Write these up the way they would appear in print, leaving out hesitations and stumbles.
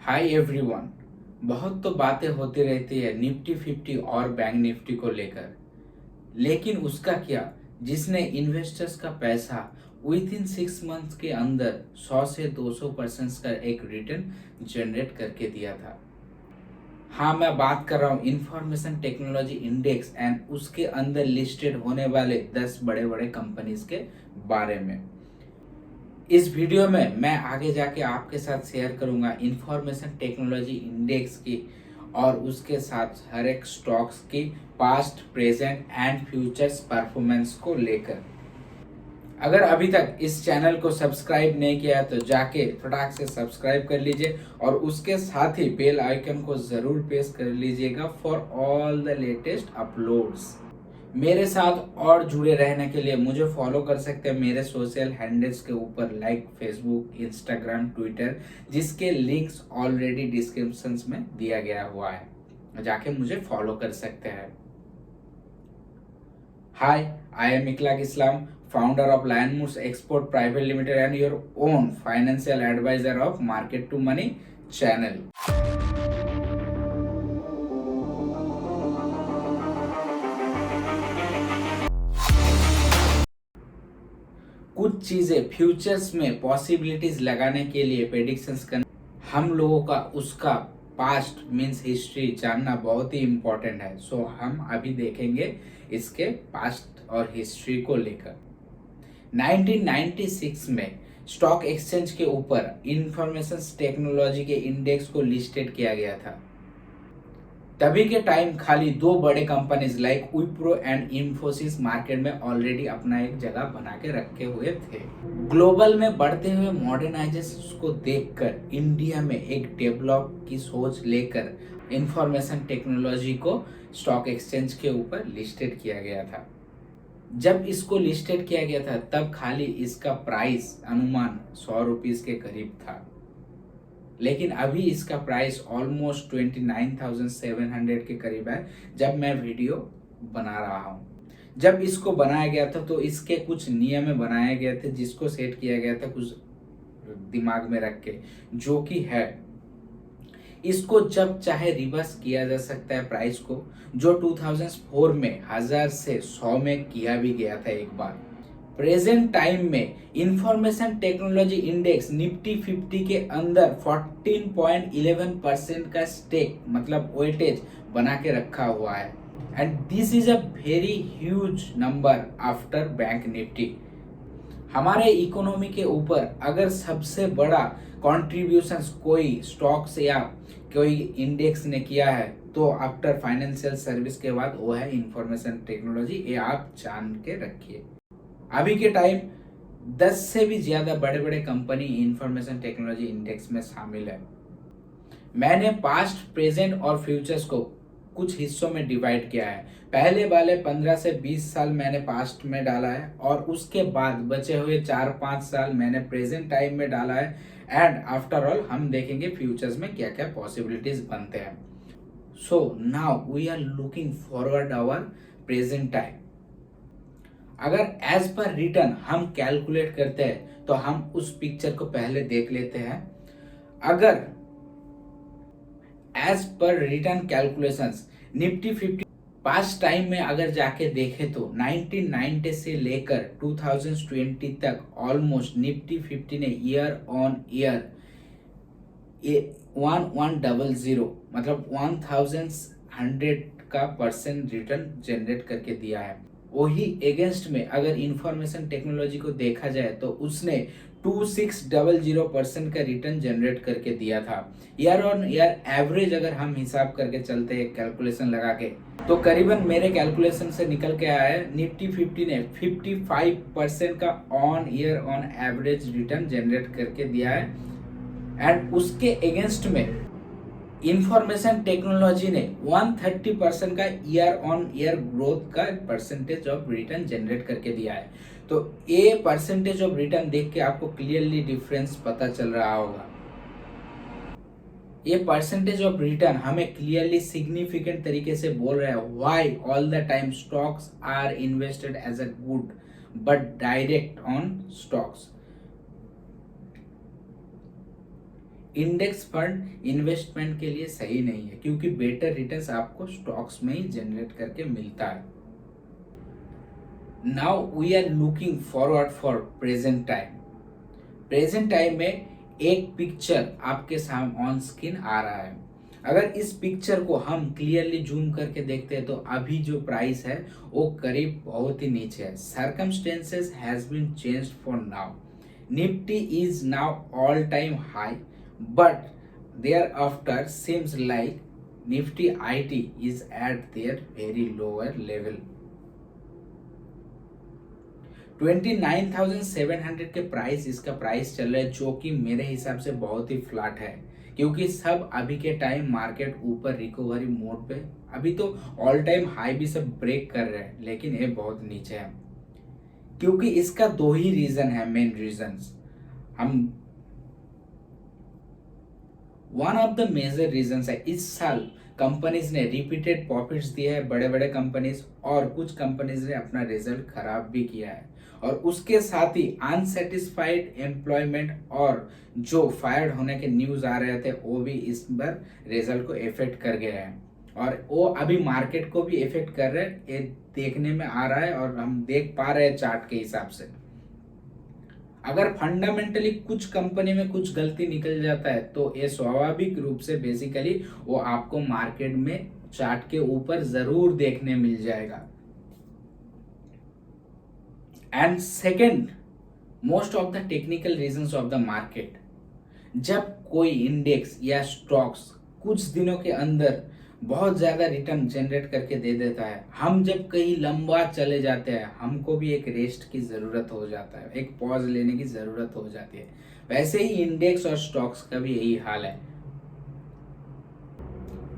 Hi everyone. बहुत तो बातें होती रहती है निफ्टी 50 और बैंक निफ्टी को लेकर, लेकिन उसका क्या जिसने इन्वेस्टर्स का पैसा विद इन 6 मंथ्स के अंदर 100 से 200% का एक रिटर्न जनरेट करके दिया था। हाँ, मैं बात कर रहा हूँ इंफॉर्मेशन टेक्नोलॉजी इंडेक्स एंड उसके अंदर लिस्टेड होने वाले 10 बड़े बड़े कंपनीज के बारे में। इस वीडियो में मैं आगे जाके आपके साथ शेयर करूंगा इंफॉर्मेशन टेक्नोलॉजी इंडेक्स की और उसके साथ हर एक स्टॉक्स की past, present and futures performance को लेकर। अगर अभी तक इस चैनल को सब्सक्राइब नहीं किया है तो जाके फटाक से सब्सक्राइब कर लीजिए और उसके साथ ही बेल आइकन को जरूर प्रेस कर लीजिएगा for all the latest uploads. मेरे साथ और जुड़े रहने के लिए मुझे फॉलो कर सकते हैं मेरे सोशल हैंडल्स के ऊपर, लाइक फेसबुक, इंस्टाग्राम, ट्विटर, जिसके लिंक्स ऑलरेडी डिस्क्रिप्शन में दिया गया हुआ है। जाके मुझे फॉलो कर सकते हैं। Hi, I am Ikhlaq Islam, founder of Lion Moods Export Private Limited and your own financial advisor of Market to Money channel. कुछ चीजें फ्यूचर्स में पॉसिबिलिटीज लगाने के लिए प्रेडिक्शंस करने हम लोगों का उसका पास्ट मींस हिस्ट्री जानना बहुत ही इम्पोर्टेंट है। सो हम अभी देखेंगे इसके पास्ट और हिस्ट्री को लेकर। 1996 में स्टॉक एक्सचेंज के ऊपर इंफॉर्मेशन टेक्नोलॉजी के इंडेक्स को लिस्टेड किया गया था। तभी के टाइम खाली दो बड़े companies like Wipro and Infosys market में ऑलरेडी अपना एक जगह बना के रखे हुए थे। ग्लोबल में बढ़ते हुए मॉडर्नाइजेशन को देखकर इंडिया में एक डेवलप की सोच लेकर इंफॉर्मेशन टेक्नोलॉजी को स्टॉक एक्सचेंज के ऊपर लिस्टेड किया गया था। जब इसको लिस्टेड किया गया था तब खाली इसका प्राइस अनुमान 100 रुपीज के करीब था, लेकिन अभी इसका प्राइस ऑलमोस्ट 29,700 के करीब है जब मैं वीडियो बना रहा हूँ। जब इसको बनाया गया था तो इसके कुछ नियम बनाए गए थे जिसको सेट किया गया था कुछ दिमाग में रख के, जो कि है इसको जब चाहे रिवर्स किया जा सकता है प्राइस को, जो 2004 में 1000 से 100 में किया भी गया था एक बार। प्रेजेंट टाइम में इंफॉर्मेशन टेक्नोलॉजी इंडेक्स निफ्टी 50 के अंदर 14.11% का स्टेक मतलब वेटेज बना के रखा हुआ है and this is a very huge number after bank Nifty. हमारे इकोनॉमी के ऊपर अगर सबसे बड़ा कंट्रीब्यूशन कोई स्टॉक्स या कोई इंडेक्स ने किया है तो आफ्टर फाइनेंशियल सर्विस के बाद वो है इंफॉर्मेशन टेक्नोलॉजी। ये आप जान के रखिए। अभी के टाइम 10 से भी ज्यादा बड़े बड़े कंपनी इंफॉर्मेशन टेक्नोलॉजी इंडेक्स में शामिल है। मैंने पास्ट, प्रेजेंट और फ्यूचर्स को कुछ हिस्सों में डिवाइड किया है। पहले वाले 15 से 20 साल मैंने पास्ट में डाला है और उसके बाद बचे हुए 4-5 साल मैंने प्रेजेंट टाइम में डाला है एंड आफ्टर ऑल हम देखेंगे फ्यूचर्स में क्या क्या पॉसिबिलिटीज बनते हैं। So now we are looking forward our present time. अगर एज पर रिटर्न हम कैलकुलेट करते हैं तो हम उस पिक्चर को पहले देख लेते हैं। अगर एज पर return calculations Nifty 50 past time में अगर जाके देखे तो 1990 से लेकर 2020 तक ऑलमोस्ट निफ्टी 50 ने ईयर ऑन ईयर 1100 मतलब 1100 का परसेंट रिटर्न जनरेट करके दिया है। वही अगेंस्ट में अगर इंफॉर्मेशन टेक्नोलॉजी को देखा जाए तो उसने 2600% का रिटर्न जनरेट करके दिया था। ईयर ऑन ईयर एवरेज अगर हम हिसाब करके चलते हैं कैलकुलेशन लगा के तो करीबन मेरे कैलकुलेशन से निकल के आया है निफ्टी 50 ने 55% का on year on average return generate करके दिया है एंड उसके अगेंस्ट में इंफॉर्मेशन टेक्नोलॉजी ने 130% का ईयर ऑन ईयर ग्रोथ का परसेंटेज ऑफ रिटर्न जनरेट करके दिया है। तो ये परसेंटेज ऑफ रिटर्न देख के आपको क्लियरली डिफरेंस पता चल रहा होगा। ये परसेंटेज ऑफ रिटर्न हमें क्लियरली सिग्निफिकेंट तरीके से बोल रहा है why all the time stocks are invested as a good but direct on stocks. Index fund investment के लिए सही नहीं है, क्योंकि बेटर रिटर्न्स आपको स्टॉक्स में ही जनरेट करके मिलता है। Now we are looking forward for present time. Present time में एक पिक्चर आपके सामने ऑन स्क्रीन आ रहा है। अगर इस पिक्चर को हम क्लियरली जूम करके देखते हैं तो अभी जो प्राइस है वो करीब बहुत ही नीचे है। Circumstances has been changed for now. Nifty is now all time high, but thereafter seems like Nifty IT is at their very lower level। 29,700 के प्राइस इसका प्राइस चल रहा है, जो कि मेरे हिसाब से बहुत ही फ्लैट है, क्योंकि सब अभी के टाइम मार्केट ऊपर रिकवरी मोड पे। अभी तो ऑल टाइम हाई भी सब ब्रेक कर रहे हैं, लेकिन ये बहुत नीचे है, क्योंकि इसका दो ही रीजन है, मेन रीजंस। हम one of the major reasons है, इस साल कंपनीज ने रिपीटेड प्रॉफिट्स दिए हैं, बड़े बड़े कंपनीज, और कुछ कंपनीज ने अपना रिजल्ट खराब भी किया है, और उसके साथ ही अनसेटिस्फाइड एम्प्लॉयमेंट और जो फायर्ड होने के न्यूज आ रहे थे वो भी इस बार रिजल्ट को इफेक्ट कर गए हैं, और वो अभी मार्केट को भी इफेक्ट कर रहे हैं। ये देखने में आ रहा है और हम देख पा रहे हैं चार्ट के हिसाब से। अगर फंडामेंटली कुछ कंपनी में कुछ गलती निकल जाता है तो ये स्वाभाविक रूप से बेसिकली वो आपको मार्केट में चार्ट के ऊपर जरूर देखने मिल जाएगा। And second most of the technical reasons of the market, जब कोई इंडेक्स या स्टॉक्स कुछ दिनों के अंदर बहुत ज्यादा रिटर्न जनरेट करके दे देता है, हम जब कहीं लंबा चले जाते हैं हमको भी एक रेस्ट की जरूरत हो जाता है, एक पॉज लेने की जरूरत हो जाती है। वैसे ही इंडेक्स और स्टॉक्स का भी यही हाल है।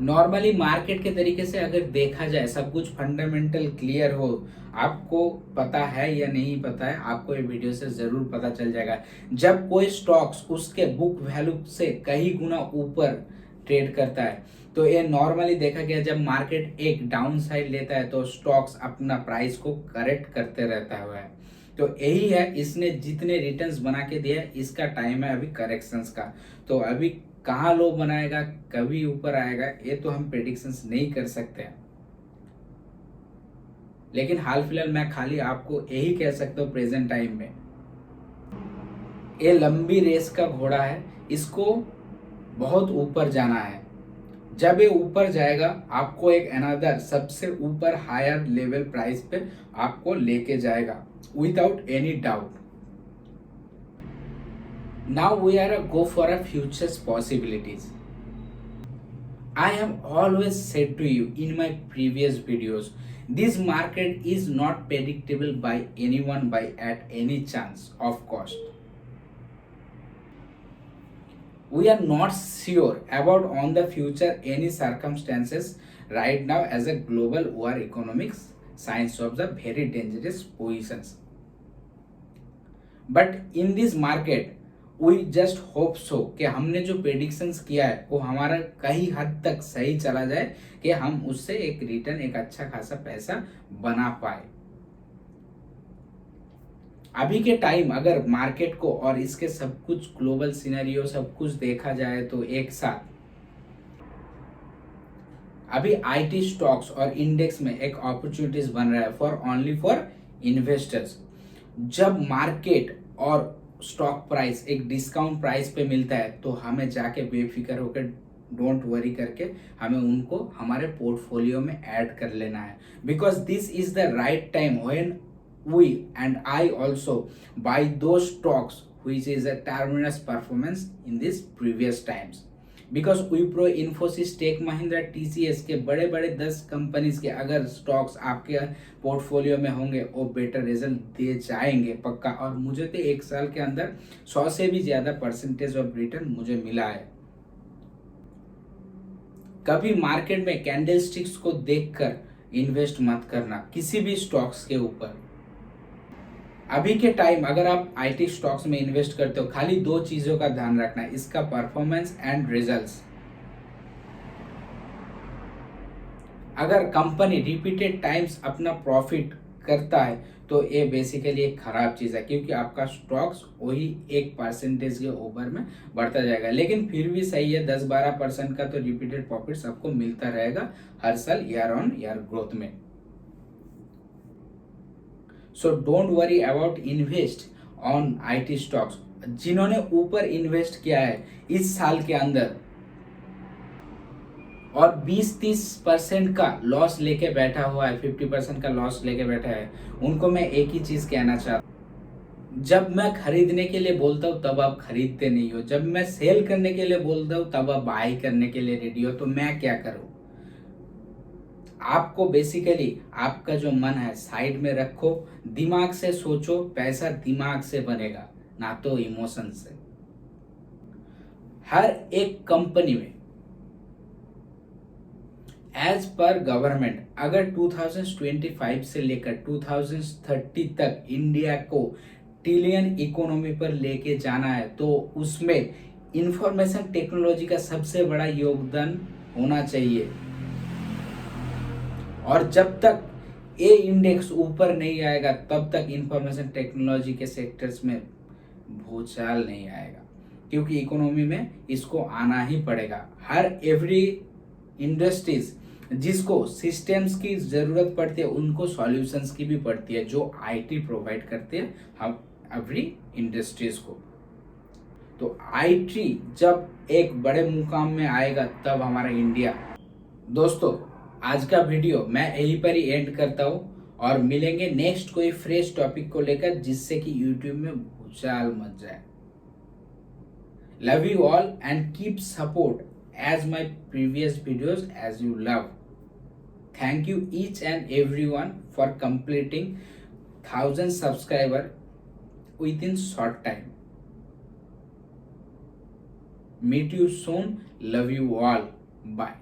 नॉर्मली मार्केट के तरीके से अगर देखा जाए, सब कुछ फंडामेंटल क्लियर हो, आपको पता है या नहीं पता है, आपको ये वीडियो से जरूर पता चल जाएगा। जब कोई स्टॉक्स उसके बुक वैल्यू से कई गुना ऊपर ट्रेड करता है तो ये नॉर्मली देखा गया, जब मार्केट एक डाउन साइड लेता है तो स्टॉक्स अपना प्राइस को करेक्ट करते रहता है। तो यही है, इसने जितने रिटर्न्स बना के दिया इसका टाइम है अभी करेक्शंस का। तो अभी कहाँ लो बनाएगा, कभी ऊपर आएगा, ये तो हम प्रेडिक्शंस नहीं कर सकते हैं। लेकिन हाल फिलहाल मैं खाली आपको यही कह सकता हूँ, प्रेजेंट टाइम में ये लंबी रेस का घोड़ा है, इसको बहुत ऊपर जाना है। जब ये ऊपर जाएगा आपको एक अनदर सबसे ऊपर हायर लेवल प्राइस पे आपको लेके जाएगा, without any doubt. Now we are go for a futures possibilities. I have always said to you in my previous videos, this market is not predictable by anyone by at any chance of cost. We are not sure about on the future any circumstances right now as a global war economics signs of the very dangerous positions. But in this market we just hope so कि हमने जो predictions किया है वो हमारा कहीं हद तक सही चला जाए कि हम उससे एक रिटर्न, एक अच्छा खासा पैसा बना पाए। अभी के टाइम अगर मार्केट को और इसके सब कुछ ग्लोबल सिनेरियो सब कुछ देखा जाए तो एक साथ अभी आईटी स्टॉक्स और इंडेक्स में एक अपॉर्चुनिटीज बन रहा है फॉर ओनली फॉर इन्वेस्टर्स। जब मार्केट और स्टॉक प्राइस एक डिस्काउंट प्राइस पे मिलता है तो हमें जाके बेफिक्र होकर, डोंट वरी करके हमें उनको हमारे पोर्टफोलियो में ऐड कर लेना है, because this is the right time when we and I also buy those stocks which is a tremendous performance in this previous times, because Wipro, Infosys, Tech Mahindra, TCS के बड़े बड़े 10 companies के अगर stocks आपके portfolio में होंगे वो better result दे जाएंगे पक्का। और मुझे तो एक साल के अंदर 100 से भी ज्यादा परसेंटेज ऑफ रिटर्न मुझे मिला है। कभी मार्केट में कैंडल स्टिक्स को देखकर इन्वेस्ट मत करना किसी भी स्टॉक्स के ऊपर। अभी के टाइम अगर आप आईटी स्टॉक्स में इन्वेस्ट करते हो, खाली दो चीजों का ध्यान रखना है, इसका परफॉर्मेंस एंड रिजल्ट्स। अगर कंपनी रिपीटेड टाइम्स अपना प्रॉफिट करता है तो ये बेसिकली एक खराब चीज़ है, क्योंकि आपका स्टॉक्स वही 1% के ऊपर में बढ़ता जाएगा। लेकिन फिर भी सही है, 10-12% का तो रिपीटेड प्रॉफिट्स आपको मिलता रहेगा हर साल ईयर ऑन ईयर ग्रोथ में। So don't worry about invest on IT stocks. जिन्होंने ऊपर इन्वेस्ट किया है इस साल के अंदर और 20-30% का लॉस लेके बैठा हुआ है, 50% का लॉस लेके बैठा है, उनको मैं एक ही चीज कहना चाहता हूँ, जब मैं खरीदने के लिए बोलता हूँ तब आप खरीदते नहीं हो, जब मैं सेल करने के लिए बोलता हूँ तब आप बाई करने के लिए रेडी हो, तो मैं क्या करूँ? आपको बेसिकली आपका जो मन है साइड में रखो, दिमाग से सोचो, पैसा दिमाग से बनेगा ना तो इमोशन से। हर एक कंपनी में एज पर गवर्नमेंट अगर 2025 से लेकर 2030 तक इंडिया को ट्रिलियन इकोनॉमी पर लेके जाना है तो उसमें इंफॉर्मेशन टेक्नोलॉजी का सबसे बड़ा योगदान होना चाहिए। और जब तक ये इंडेक्स ऊपर नहीं आएगा तब तक इंफॉर्मेशन टेक्नोलॉजी के सेक्टर्स में भूचाल नहीं आएगा, क्योंकि इकोनॉमी में इसको आना ही पड़ेगा। हर एवरी इंडस्ट्रीज जिसको सिस्टम्स की जरूरत पड़ती है उनको सॉल्यूशंस की भी पड़ती है, जो IT प्रोवाइड करते हैं हम एवरी इंडस्ट्रीज को। तो IT जब एक बड़े मुकाम में आएगा तब हमारा इंडिया। दोस्तों आज का वीडियो मैं यहीं पर ही एंड करता हूँ और मिलेंगे नेक्स्ट कोई फ्रेश टॉपिक को लेकर जिससे कि यूट्यूब में भूचाल मच जाए। Love you all and keep support as my previous videos as you love. Thank you each and everyone for completing 1000 subscriber within short time. Meet you soon. Love you all. Bye.